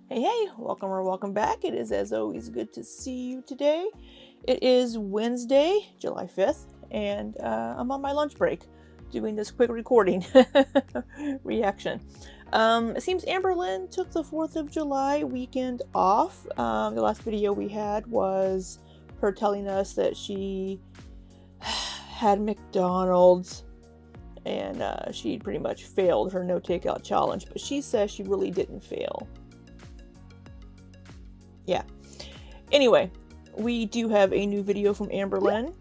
Hey, welcome or welcome back. It is, as always, good to see you today. It is Wednesday, July 5th, and I'm on my lunch break doing this quick recording reaction. It seems Amberlynn took the 4th of July weekend off. The last video we had was her telling us that she had McDonald's and she pretty much failed her no takeout challenge, but she says she really didn't fail. Yeah. Anyway, we do have a new video from Amberlynn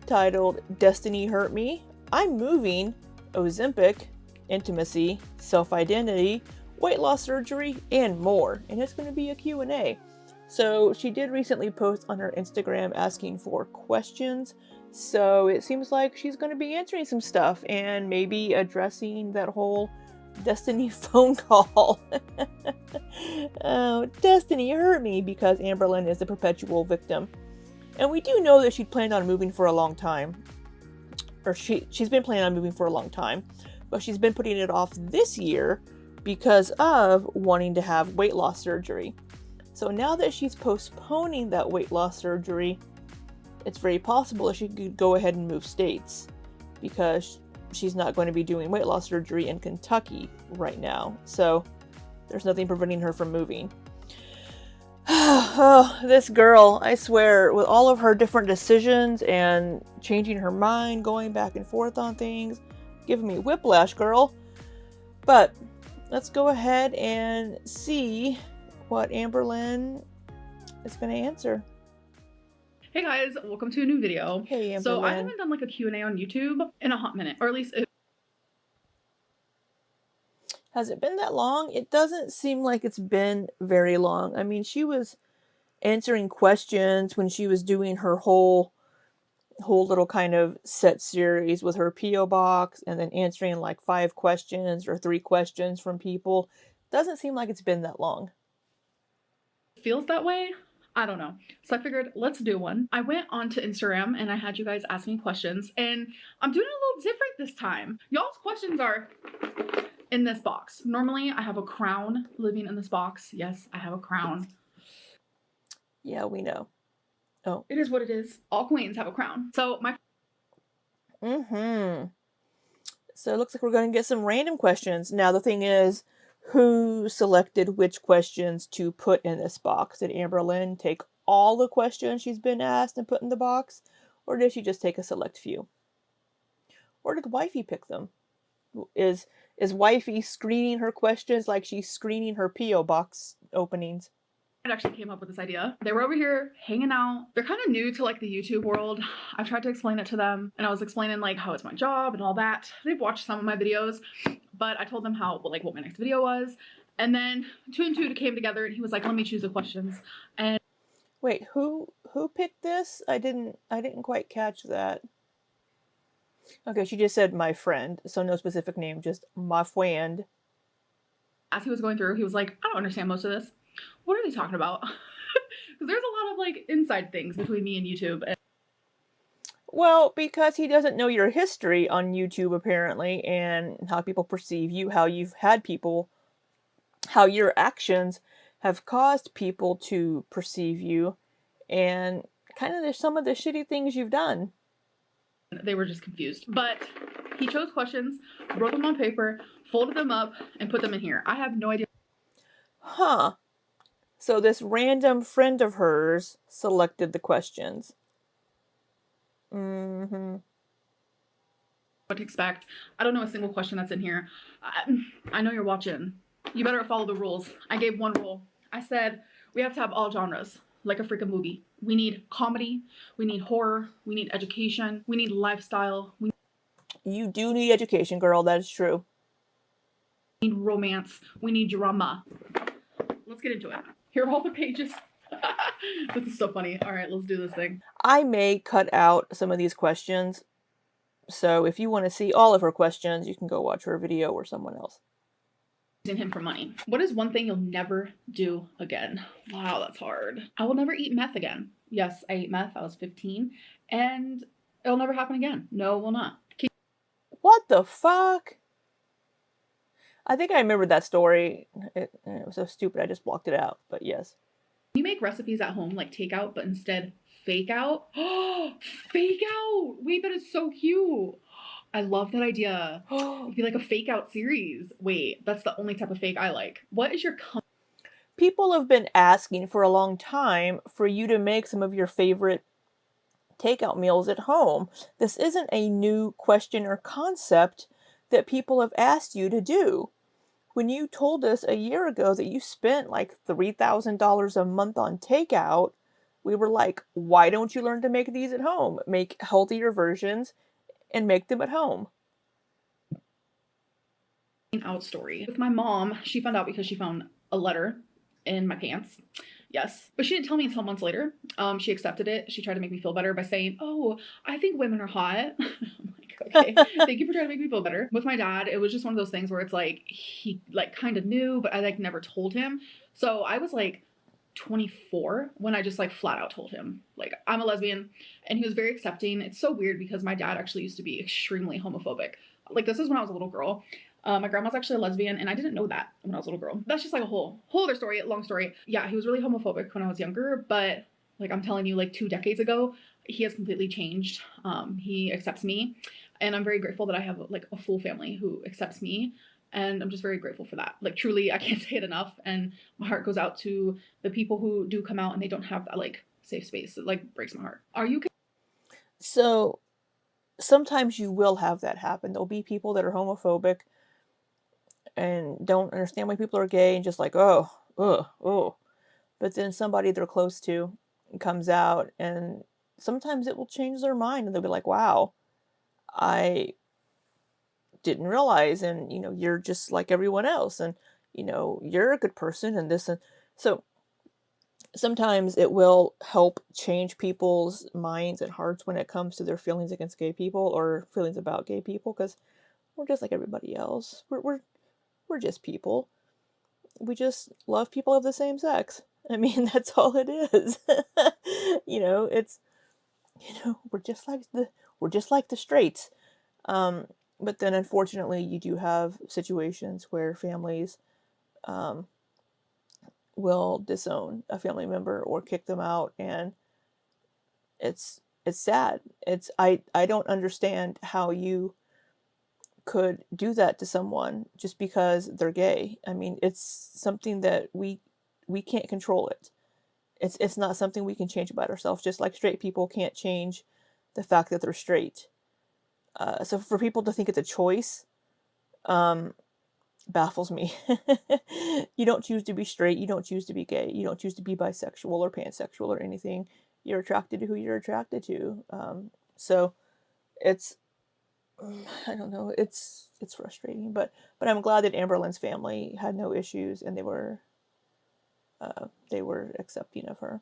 titled Destiny Hurt Me. I'm moving, Ozempic, intimacy, self-identity, weight loss surgery, and more. And it's going to be a Q&A. So she did recently post on her Instagram asking for questions. So it seems like she's going to be answering some stuff and maybe addressing that whole Destiny phone call. Oh, Destiny hurt me, because Amberlynn is a perpetual victim. And we do know that she planned on moving for a long time. Or she's been planning on moving for a long time. But she's been putting it off this year because of wanting to have weight loss surgery. So now that she's postponing that weight loss surgery, it's very possible that she could go ahead and move states, because she's not going to be doing weight loss surgery in Kentucky right now. So there's nothing preventing her from moving. Oh, this girl, I swear, with all of her different decisions and changing her mind, going back and forth on things, giving me whiplash, girl. But let's go ahead and see what Amberlynn is going to answer. Hey guys, welcome to a new video. Hey, Amberlynn. So I haven't done like a Q&A on YouTube in a hot minute, or at least Has it been that long? It doesn't seem like it's been very long. I mean, she was answering questions when she was doing her whole little kind of set series with her P.O. box, and then answering like 5 questions or 3 questions from people. Doesn't seem like it's been that long. it feels that way. I don't know. So I figured let's do one. I went onto Instagram and I had you guys ask me questions, and I'm doing it a little different this time. Y'all's questions are in this box. Normally I have a crown living in this box. Yes, I have a crown. Yeah, we know. Oh. It is what it is. All queens have a crown. So my So it looks like we're going to get some random questions. Now the thing is, who selected which questions to put in this box? Did Amberlynn take all the questions she's been asked and put in the box? Or did she just take a select few? Or did Wifey pick them? Is Wifey screening her questions like she's screening her P.O. box openings? actually came up with this idea. They were over here hanging out. They're kind of new to like the YouTube world. I've tried to explain it to them, and I was explaining like how it's my job and all that. They've watched some of my videos, but I told them how like what my next video was. And then 2 and 2 came together, and he was like, "Let me choose the questions." And wait, who picked this? I didn't quite catch that. Okay, she just said my friend, so no specific name, just my friend. As he was going through, he was like, "I don't understand most of this. What are they talking about?" Because there's a lot of like inside things between me and YouTube. Well, because he doesn't know your history on YouTube, apparently, and how people perceive you, how you've had people, how your actions have caused people to perceive you, and kind of some of the shitty things you've done. They were just confused. But he chose questions, wrote them on paper, folded them up, and put them in here. I have no idea. Huh. So this random friend of hers selected the questions. What to expect. I don't know a single question that's in here. I know you're watching. You better follow the rules. I gave one rule. I said we have to have all genres, like a freaking movie. We need comedy, we need horror, we need education, we need lifestyle. You do need education, girl. That is true. We need romance. We need drama. Let's get into it. Here are all the pages. This is so funny. All right, let's do this thing. I may cut out some of these questions, so if you want to see all of her questions, you can go watch her video or someone else. Using him for money. What is one thing you'll never do again? Wow, that's hard. I will never eat meth again. Yes, I ate meth. I was 15, and it'll never happen again. No, it will not. What the fuck? I think I remember that story. It was so stupid, I just blocked it out. But yes. You make recipes at home like takeout, but instead fake out. Oh, fake out! Wait, that is so cute. I love that idea. It'd be like a fake out series. Wait, that's the only type of fake I like. What is your People have been asking for a long time for you to make some of your favorite takeout meals at home. This isn't a new question or concept that people have asked you to do. When you told us a year ago that you spent like $3,000 a month on takeout, we were like, why don't you learn to make these at home? Make healthier versions and make them at home. out story? With my mom, she found out because she found a letter in my pants. Yes. But she didn't tell me until months later. She accepted it. She tried to make me feel better by saying, "Oh, I think women are hot." I'm like, okay, thank you for trying to make me feel better. With my dad, it was just one of those things where it's like he like kind of knew, but I like never told him. So I was like 24 when I just like flat out told him like I'm a lesbian, and he was very accepting. It's so weird because my dad actually used to be extremely homophobic. Like this is when I was a little girl. My grandma's actually a lesbian, and I didn't know that when I was a little girl. That's just like a whole other story, long story. Yeah, he was really homophobic when I was younger, but like I'm telling you, like 2 decades ago, he has completely changed. He accepts me, and I'm very grateful that I have like a full family who accepts me, and I'm just very grateful for that. Like truly, I can't say it enough, and my heart goes out to the people who do come out and they don't have that like safe space. It like breaks my heart. Are you? So sometimes you will have that happen. There'll be people that are homophobic and don't understand why people are gay and just like, oh, oh. But then somebody they're close to comes out and sometimes it will change their mind and they'll be like, wow, I didn't realize. And, you're just like everyone else. And, you're a good person and this. And so sometimes it will help change people's minds and hearts when it comes to their feelings against gay people or feelings about gay people because we're just like everybody else. We're just people. We just love people of the same sex. I mean, that's all it is. It's we're just like the straights. Um, but then unfortunately, you do have situations where families um, will disown a family member or kick them out, and it's sad. I don't understand how you could do that to someone just because they're gay. I mean, it's something that we can't control it. It's not something we can change about ourselves. Just like straight people can't change the fact that they're straight. So for people to think it's a choice, um, baffles me. You don't choose to be straight. You don't choose to be gay. You don't choose to be bisexual or pansexual or anything. You're attracted to who you're attracted to. So it's I don't know. It's frustrating, but I'm glad that Amberlynn's family had no issues and they were accepting of her.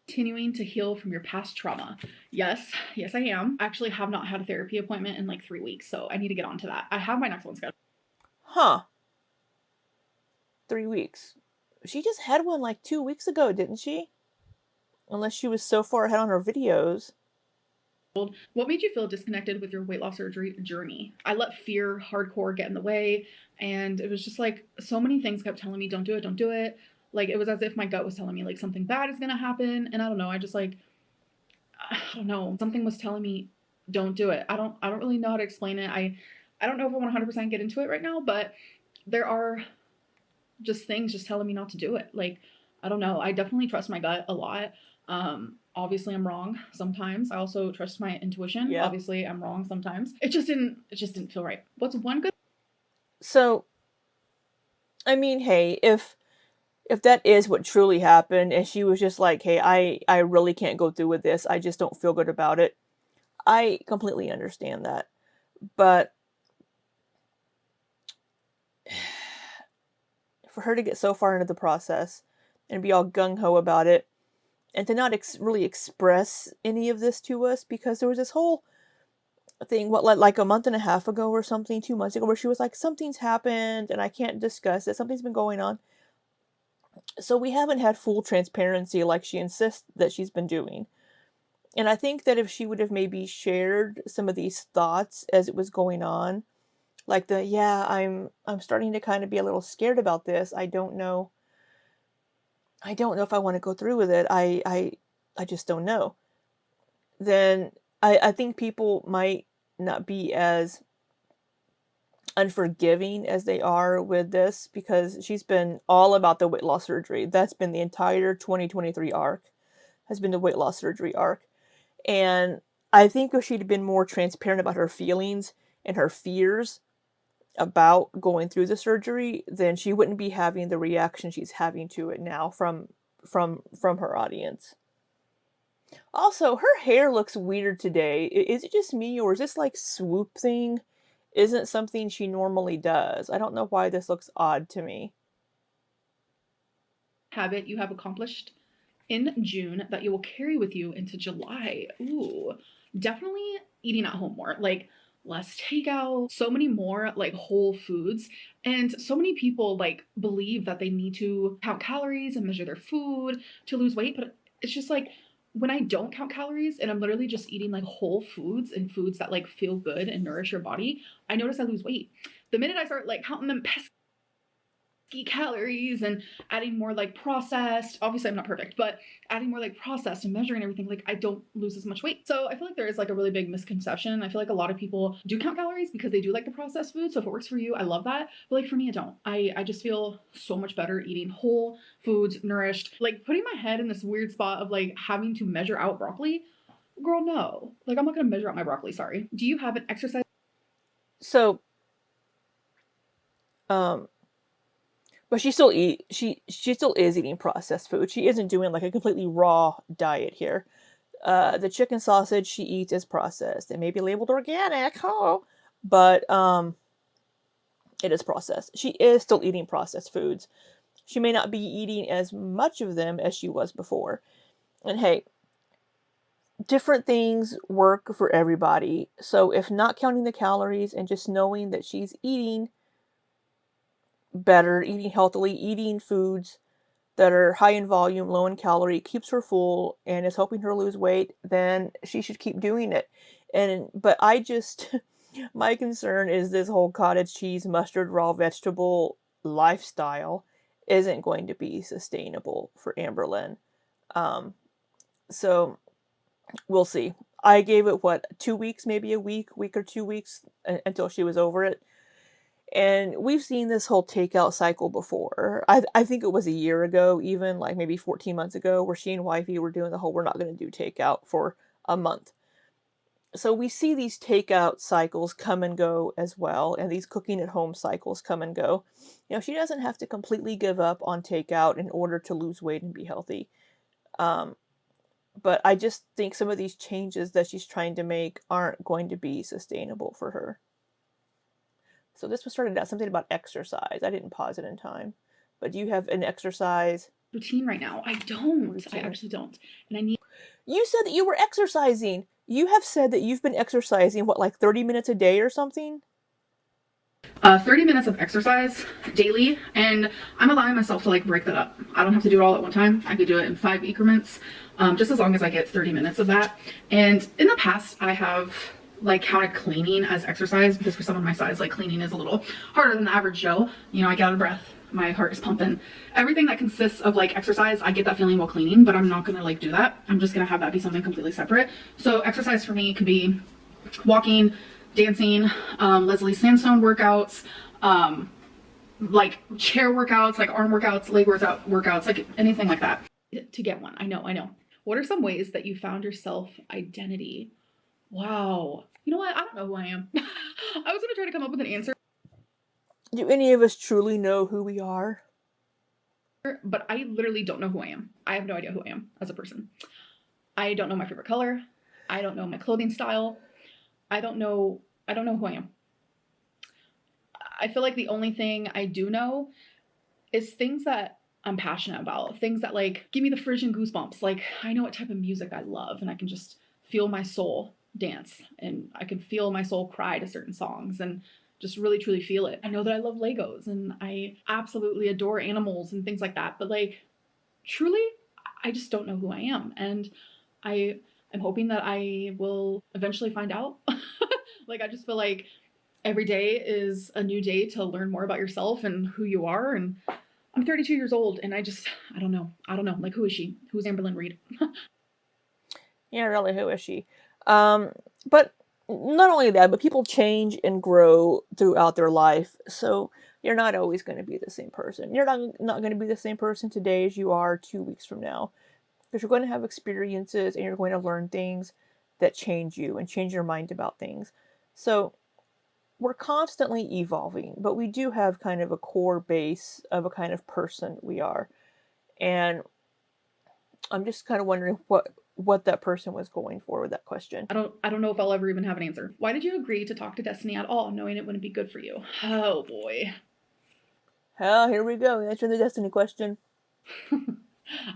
Continuing to heal from your past trauma? Yes, I am. I actually have not had a therapy appointment in like 3 weeks, so I need to get on to that. I have my next one scheduled. Huh. 3 weeks. She just had one like 2 weeks ago, didn't she? Unless she was so far ahead on her videos. What made you feel disconnected with your weight loss surgery journey? I let fear hardcore get in the way, and it was just like so many things kept telling me, don't do it, don't do it. Like it was as if my gut was telling me like something bad is gonna happen, and I don't know. I just like I don't know. Something was telling me don't do it. I don't really know how to explain it. I don't know if I want to 100% get into it right now, but there are just things just telling me not to do it. Like I don't know. I definitely trust my gut a lot. Obviously I'm wrong sometimes. I also trust my intuition. Yeah. Obviously I'm wrong sometimes. It just didn't feel right. What's one good So, I mean, hey, if that is what truly happened and she was just like, "Hey, I really can't go through with this. I just don't feel good about it." I completely understand that. But for her to get so far into the process and be all gung ho about it and to not really express any of this to us because there was this whole thing like a month and a half ago or something 2 months ago where she was like something's happened and I can't discuss it, something's been going on, so we haven't had full transparency like she insists that she's been doing. And I think that if she would have maybe shared some of these thoughts as it was going on, Like yeah, I'm starting to kind of be a little scared about this. I don't know if I want to go through with it. I just don't know. Then I think people might not be as unforgiving as they are with this because she's been all about the weight loss surgery. That's been the entire 2023 arc, has been the weight loss surgery arc. And I think if she'd been more transparent about her feelings and her fears about going through the surgery, then she wouldn't be having the reaction she's having to it now from her audience. Also, her hair looks weird today. Is it just me, or is this like swoop thing? Isn't something she normally does. I don't know why this looks odd to me. Habit you have accomplished in June that you will carry with you into July. Ooh, definitely eating at home more. Like less takeout, so many more like whole foods. And so many people like believe that they need to count calories and measure their food to lose weight, but it's just like when I don't count calories and I'm literally just eating like whole foods and foods that like feel good and nourish your body, I notice I lose weight. The minute I start like counting them calories and adding more like processed, obviously I'm not perfect, but adding more like processed and measuring everything, like I don't lose as much weight. So I feel like there is like a really big misconception. I feel like a lot of people do count calories because they do like the processed food. So if it works for you, I love that. But like for me, I don't. I just feel so much better eating whole foods, nourished, like putting my head in this weird spot of like having to measure out broccoli. Girl, no. Like I'm not gonna measure out my broccoli, sorry. Do you have an exercise? So, um, but she still is eating processed food. She isn't doing like a completely raw diet here. The chicken sausage she eats is processed. It may be labeled organic, oh, but it is processed. She is still eating processed foods. She may not be eating as much of them as she was before. And hey, different things work for everybody. So if not counting the calories and just knowing that she's eating better, eating healthily, eating foods that are high in volume, low in calorie, keeps her full, and is helping her lose weight, then she should keep doing it. And but I just my concern is this whole cottage cheese, mustard, raw vegetable lifestyle isn't going to be sustainable for Amberlynn. Um, so we'll see. I gave it what 2 weeks, maybe a week or 2 weeks until she was over it. And we've seen this whole takeout cycle before. I think it was a year ago, even like maybe 14 months ago, where she and wifey were doing the whole we're not going to do takeout for a month. So we see these takeout cycles come and go as well, and these cooking at home cycles come and go. She doesn't have to completely give up on takeout in order to lose weight and be healthy. Um, but I just think some of these changes that she's trying to make aren't going to be sustainable for her. So this was started out something about exercise. I didn't pause it in time. But do you have an exercise Routine right now? I don't. routine? I actually don't. And I need. You said that you were exercising. You have said that you've been exercising, what, like 30 minutes a day or something? 30 minutes of exercise daily, and I'm allowing myself to like break that up. I don't have to do it all at one time. I could do it in 5 increments, just as long as I get 30 minutes of that. And in the past, I have like counted cleaning as exercise because for someone my size, like cleaning is a little harder than the average Joe. I get out of breath, my heart is pumping. Everything that consists of like exercise, I get that feeling while cleaning, but I'm not gonna like do that. I'm just gonna have that be something completely separate. So exercise for me could be walking, dancing, Leslie Sandstone workouts, like chair workouts, like arm workouts, leg workouts, like anything like that. To get one, I know. What are some ways that you found your self identity? Wow. You know what? I don't know who I am. I was gonna try to come up with an answer. Do any of us truly know who we are? But I literally don't know who I am. I have no idea who I am as a person. I don't know my favorite color. I don't know my clothing style. I don't know who I am. I feel like the only thing I do know is things that I'm passionate about, things that like give me the Frisian goosebumps. Like I know what type of music I love and I can just feel my soul dance and I can feel my soul cry to certain songs and just really truly feel it. I know that I love Legos and I absolutely adore animals and things like that, but like truly I just don't know who I am, and I'm hoping that I will eventually find out. Like I just feel like Every day is a new day to learn more about yourself and who you are. And I'm 32 years old, and I don't know. Like, who is she? Who's Amberlynn Reed? Yeah, really, who is she? But not only that, but people change and grow throughout their life. So you're not always going to be the same person. You're not going to be the same person today as you are 2 weeks from now. Because you're going to have experiences and you're going to learn things that change you and change your mind about things. So we're constantly evolving, but we do have kind of a core base of a kind of person we are. And I'm just kind of wondering what that person was going for with that question. I don't know if I'll ever even have an answer. Why did you agree to talk to Destiny at all, knowing it wouldn't be good for you? Oh boy. Hell, here we go. Answering the destiny question.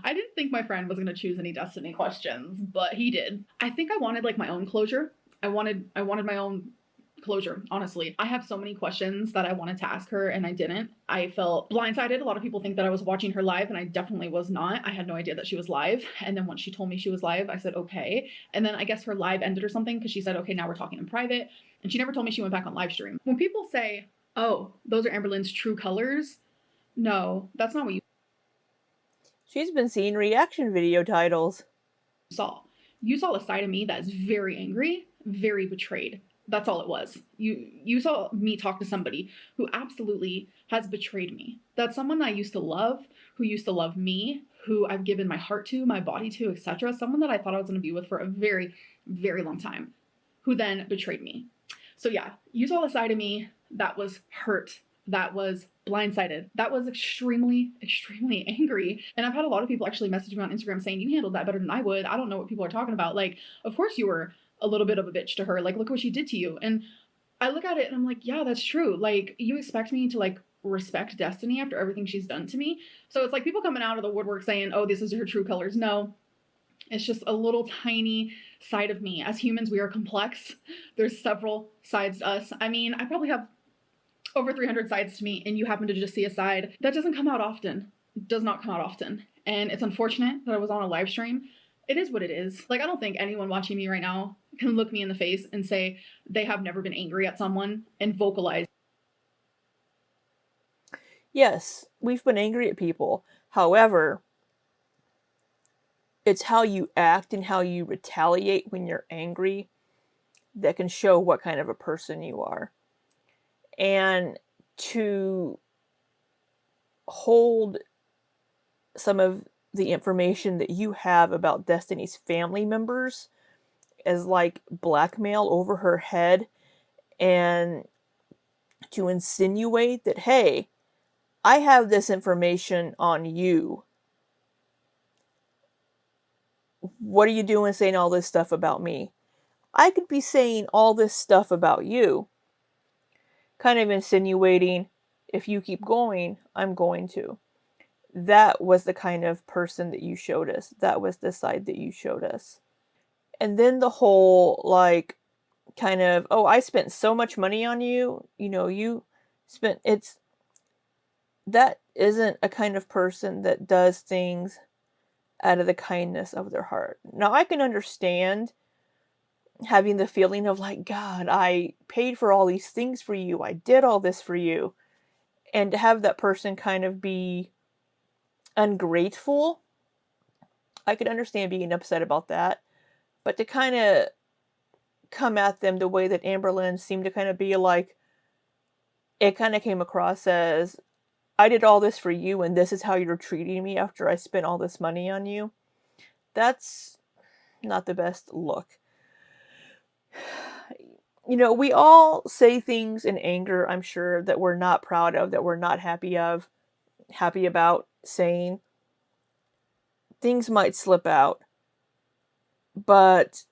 I didn't think my friend was going to choose any Destiny questions, but he did. I think I wanted like my own closure. I wanted my own closure, honestly. I have so many questions that I wanted to ask her and I didn't. I felt blindsided. A lot of people think that I was watching her live and I definitely was not. I had no idea that she was live. And then once she told me she was live, I said, okay. And then I guess her live ended or something because she said, okay, now we're talking in private. And she never told me she went back on live stream. When people say, oh, those are Amberlynn's true colors, no, that's not what you She's been seeing reaction video titles. saw. You saw a side of me that is very angry, very betrayed. That's all it was. You saw me talk to somebody who absolutely has betrayed me. That's someone I used to love, who used to love me, who I've given my heart to, my body to, etc. Someone that I thought I was going to be with for a very, very long time, who then betrayed me. So yeah, you saw a side of me that was hurt, that was blindsided, that was extremely, extremely angry. And I've had a lot of people actually message me on Instagram saying, you handled that better than I would. I don't know what people are talking about. Like, of course you were a little bit of a bitch to her. Like, look what she did to you. And I look at it and I'm like, yeah, that's true. Like, you expect me to like respect Destiny after everything she's done to me. So it's like people coming out of the woodwork saying, oh, this is her true colors. No, it's just a little tiny side of me. As humans, we are complex. There's several sides to us. I mean, I probably have over 300 sides to me, and you happen to just see a side that doesn't come out often. It does not come out often. And it's unfortunate that I was on a live stream. It is what it is. Like, I don't think anyone watching me right now can look me in the face and say they have never been angry at someone and vocalize. Yes, we've been angry at people. However, it's how you act and how you retaliate when you're angry that can show what kind of a person you are. And to hold some of the information that you have about Destiny's family members as like blackmail over her head and to insinuate that, hey, I have this information on you. What are you doing saying all this stuff about me? I could be saying all this stuff about you, kind of insinuating, if you keep going, I'm going to. That was the kind of person that you showed us. That was the side that you showed us. And then the whole, like, kind of, oh, I spent so much money on you. You know, you spent, that isn't a kind of person that does things out of the kindness of their heart. Now, I can understand having the feeling of like, God, I paid for all these things for you. I did all this for you. And to have that person kind of be ungrateful, I could understand being upset about that. But to kind of come at them the way that Amberlynn seemed to kind of be like, it kind of came across as, I did all this for you and this is how you're treating me after I spent all this money on you. That's not the best look. You know, we all say things in anger, I'm sure, that we're not proud of, that we're not happy about saying. Things might slip out. But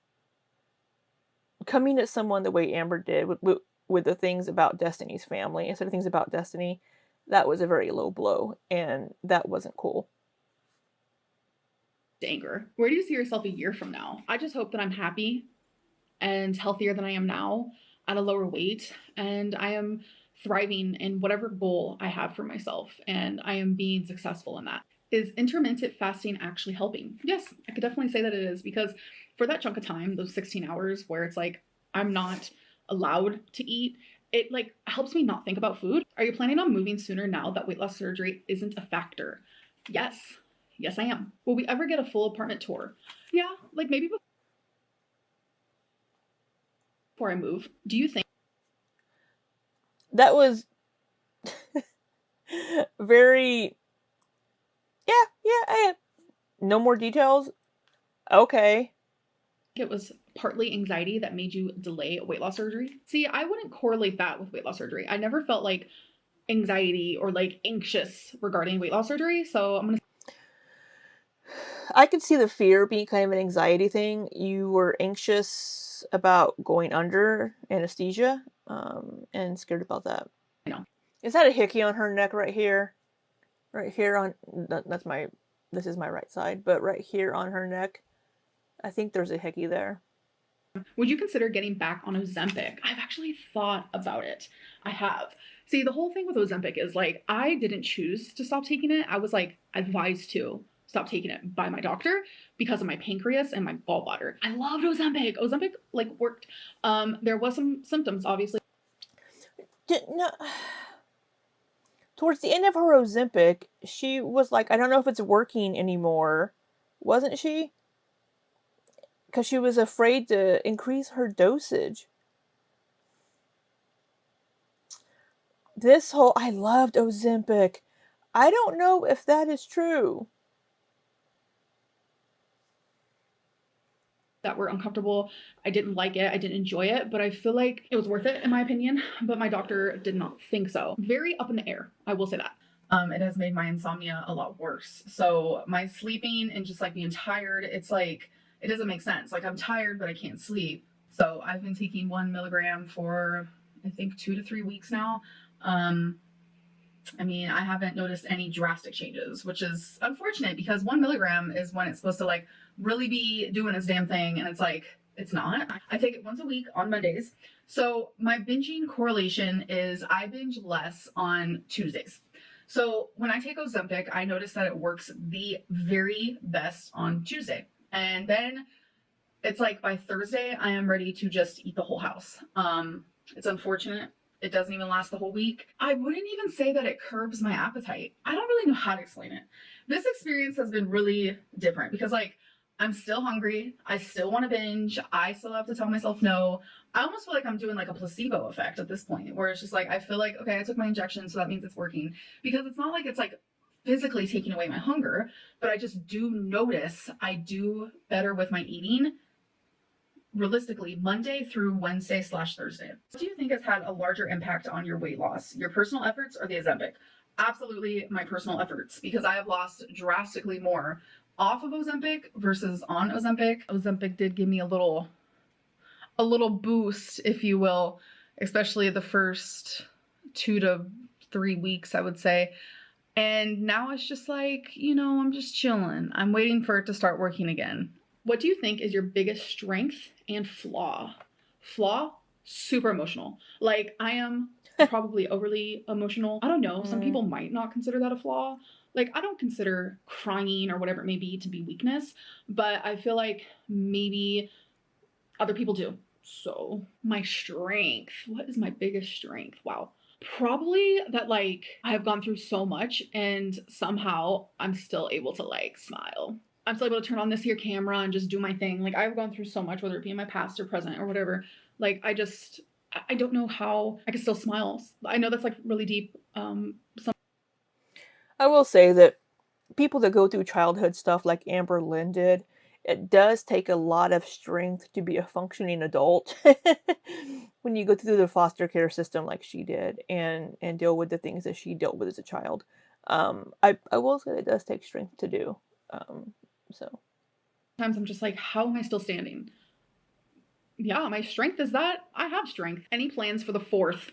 coming at someone the way Amber did with the things about Destiny's family instead of things about Destiny, that was a very low blow, and that wasn't cool. Anger. Where do you see yourself a year from now? I just hope that I'm happy and healthier than I am now, at a lower weight, and I am thriving in whatever goal I have for myself, and I am being successful in that. Is intermittent fasting actually helping? Yes, I could definitely say that it is, because for that chunk of time, those 16 hours where it's like I'm not allowed to eat it like helps me not think about food. Are you planning on moving sooner now that weight loss surgery isn't a factor? Yes. Yes, I am. Will we ever get a full apartment tour? Yeah, like maybe before I move. Do you think That was very, yeah, no more details. Okay. it was partly anxiety that made you delay a weight loss surgery? See, I wouldn't correlate that with weight loss surgery. I never felt like anxiety or like anxious regarding weight loss surgery. So I'm gonna I could see the fear being kind of an anxiety thing. You were anxious about going under anesthesia, and scared about that. know. Is that a hickey on her neck right here? Right here on that's my this is my right side, but right here on her neck, I think there's a hickey there. Would you consider getting back on Ozempic? I've actually thought about it. I have. See, the whole thing with Ozempic is like I didn't choose to stop taking it. I was like advised to stop taking it by my doctor because of my pancreas and my gallbladder. I loved Ozempic. Ozempic like worked. There was some symptoms, obviously. No. Towards the end of her Ozempic, she was like, I don't know if it's working anymore. Wasn't she? Because she was afraid to increase her dosage. I loved Ozempic. I don't know if that is true. That were uncomfortable. I didn't like it. I didn't enjoy it, but I feel like it was worth it in my opinion. But my doctor did not think so. Very up in the air. I will say that. It has made my insomnia a lot worse. So my sleeping and just like being tired, it's like it doesn't make sense. Like I'm tired, but I can't sleep. So I've been taking 1 milligram for I think 2 to 3 weeks now. I mean, I haven't noticed any drastic changes, which is unfortunate because 1 milligram is when it's supposed to like really be doing its damn thing. And it's like, it's not. I take it once a week on Mondays. So my binging correlation is I binge less on Tuesdays. So when I take Ozempic, I notice that it works the very best on Tuesday. And then it's like by Thursday, I am ready to just eat the whole house. It's unfortunate. It doesn't even last the whole week. I wouldn't even say that it curbs my appetite. I don't really know how to explain it. This experience has been really different because like I'm still hungry. I still want to binge. I still have to tell myself no. I almost feel like I'm doing like a placebo effect at this point where it's just like, I feel like, okay, I took my injection, so that means it's working. Because it's not like it's like physically taking away my hunger, but I just do notice I do better with my eating realistically Monday through Wednesday/Thursday. What do you think has had a larger impact on your weight loss? Your personal efforts or the Ozempic? Absolutely my personal efforts because I have lost drastically more off of Ozempic versus on Ozempic. Ozempic did give me a little boost, if you will, especially the first 2 to 3 weeks, I would say. And now it's just like, I'm just chilling. I'm waiting for it to start working again. What do you think is your biggest strength and flaw? Flaw? Super emotional. Like, I am probably overly emotional. I don't know. Some people might not consider that a flaw. Like, I don't consider crying or whatever it may be to be weakness, but I feel like maybe other people do. So, my strength. What is my biggest strength? Wow. Probably that, like, I have gone through so much and somehow I'm still able to, like, smile. I'm still able to turn on this here camera and just do my thing. Like, I've gone through so much, whether it be in my past or present or whatever. Like, I don't know how I can still smile. I know that's, like, really deep. I will say that people that go through childhood stuff like Amberlynn did, it does take a lot of strength to be a functioning adult when you go through the foster care system like she did and deal with the things that she dealt with as a child. I will say it does take strength to do. So Sometimes I'm just like, how am I still standing? Yeah, my strength is that I have strength. Any plans for the 4th?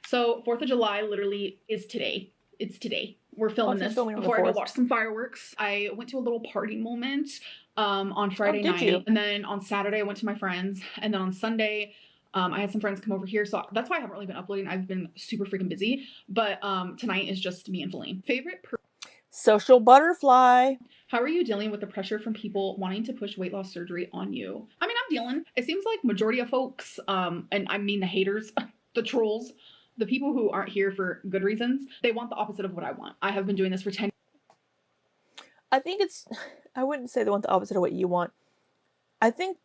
So 4th of July literally is today. It's today. We're filming this before I go watch some fireworks. I went to a little party moment on Friday night. And then on Saturday, I went to my friends. And then on Sunday, I had some friends come over here. So that's why I haven't really been uploading. I've been super freaking busy. But tonight is just me and Feline. Favorite social butterfly. How are you dealing with the pressure from people wanting to push weight loss surgery on you? I mean, I'm dealing. It seems like majority of folks, and I mean the haters, the trolls, the people who aren't here for good reasons, they want the opposite of what I want. I have been doing this for 10 I think I wouldn't say they want the opposite of what you want. I think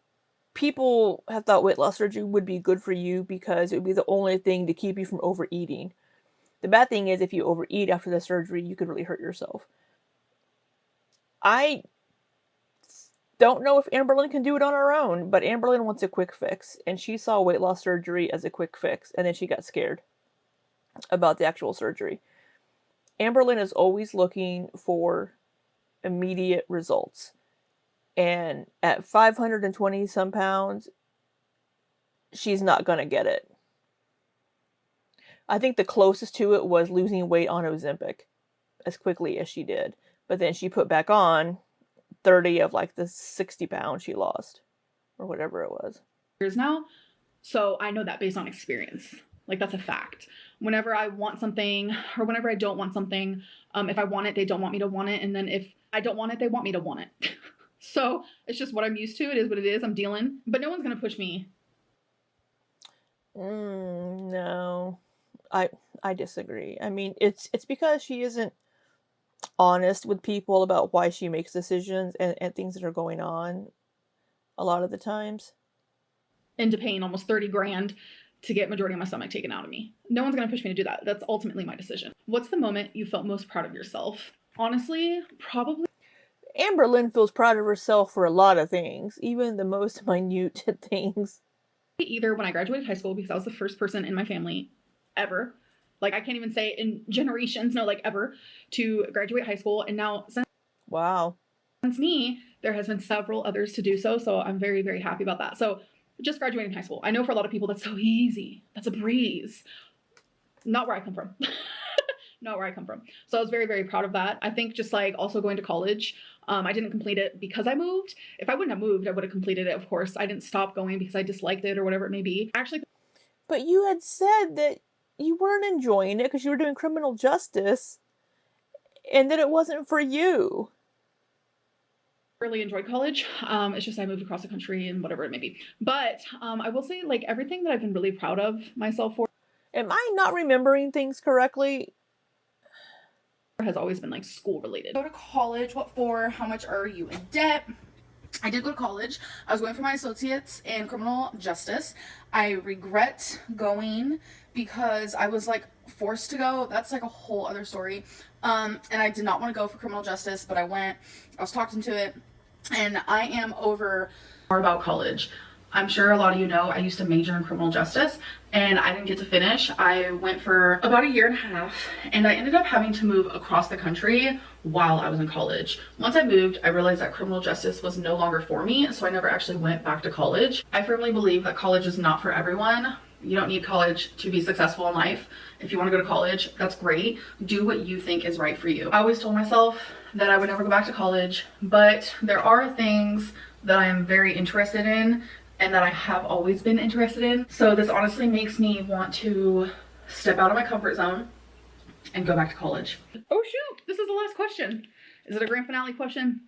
people have thought weight loss surgery would be good for you because it would be the only thing to keep you from overeating. The bad thing is if you overeat after the surgery, you could really hurt yourself. I don't know if Amberlynn can do it on her own, but Amberlynn wants a quick fix, and she saw weight loss surgery as a quick fix, and then she got scared about the actual surgery. Amberlynn is always looking for immediate results. And at 520 some pounds, she's not going to get it. I think the closest to it was losing weight on Ozempic as quickly as she did. But then she put back on 30 of like the 60 pounds she lost, or whatever it was. years now. So I know that based on experience. Like, that's a fact. Whenever I want something or whenever I don't want something, if I want it, they don't want me to want it. And then if I don't want it, they want me to want it. So it's just what I'm used to. It is what it is. I'm dealing. But no one's going to push me. No. I disagree. I mean, it's because she isn't honest with people about why she makes decisions and things that are going on a lot of the times. Into paying almost 30 grand to get majority of my stomach taken out of me. No one's going to push me to do that. That's ultimately my decision. What's the moment you felt most proud of yourself? Honestly, probably Amberlynn feels proud of herself for a lot of things, even the most minute things. either when I graduated high school, because I was the first person in my family ever, like I can't even say in generations, no, like ever, to graduate high school. And now Wow. since me, there has been several others to do so. So I'm very, very happy about that. So just graduating high school. I know for a lot of people that's so easy. That's a breeze. Not where I come from. Not where I come from. So I was very, very proud of that. I think just like also going to college, I didn't complete it because I moved. If I wouldn't have moved, I would have completed it, of course. I didn't stop going because I disliked it or whatever it may be. Actually, But you had said that you weren't enjoying it because you were doing criminal justice and that it wasn't for you. really enjoyed college. It's just I moved across the country and whatever it may be. But I will say, like, everything that I've been really proud of myself for Am I not remembering things correctly? has always been like school related. Go to college. What for? How much are you in debt? I did go to college. I was going for my associates in criminal justice. I regret going because I was like forced to go. That's like a whole other story. And I did not want to go for criminal justice, but I went. I was talked into it, and I am over. More about college. I'm sure a lot of you know I used to major in criminal justice and I didn't get to finish. I went for about a year and a half and I ended up having to move across the country while I was in college. Once I moved, I realized that criminal justice was no longer for me, so I never actually went back to college. I firmly believe that college is not for everyone. You don't need college to be successful in life. If you want to go to college, that's great. Do what you think is right for you. I always told myself that I would never go back to college, but there are things that I am very interested in and that I have always been interested in. So this honestly makes me want to step out of my comfort zone and go back to college. Oh shoot, this is the last question. Is it a grand finale question?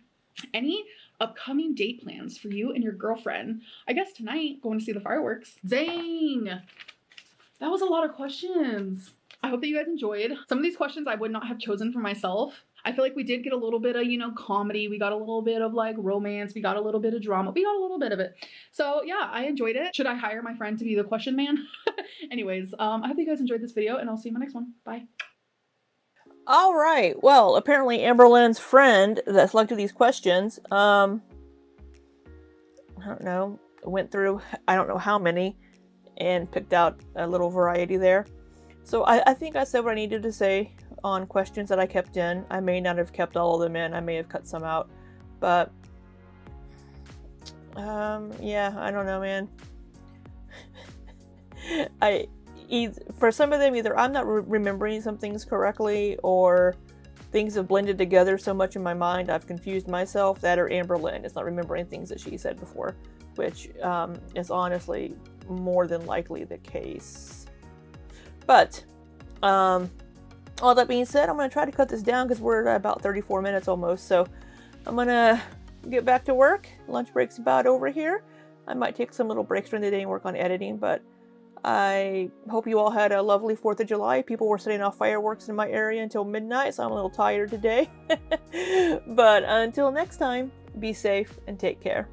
Any upcoming date plans for you and your girlfriend? I guess tonight, going to see the fireworks. Dang, that was a lot of questions. I hope that you guys enjoyed. Some of these questions I would not have chosen for myself. I feel like we did get a little bit of, you know, comedy. We got a little bit of like romance. We got a little bit of drama. We got a little bit of it. So yeah, I enjoyed it. Should I hire my friend to be the question man? Anyways, I hope you guys enjoyed this video and I'll see you in my next one. Bye. All right. Well, apparently Amberlynn's friend that selected these questions, I don't know, went through I don't know how many and picked out a little variety there. So I think I said what I needed to say on questions that I kept in. I may not have kept all of them in. I may have cut some out. But, yeah, I don't know, man. For some of them, either I'm not remembering some things correctly, or things have blended together so much in my mind I've confused myself. That or Amberlynn is not remembering things that she said before, which is honestly more than likely the case. But, all that being said, I'm going to try to cut this down because we're at about 34 minutes almost. So I'm going to get back to work. Lunch break's about over here. I might take some little breaks during the day and work on editing, but I hope you all had a lovely 4th of July. People were setting off fireworks in my area until midnight, so I'm a little tired today. But until next time, be safe and take care.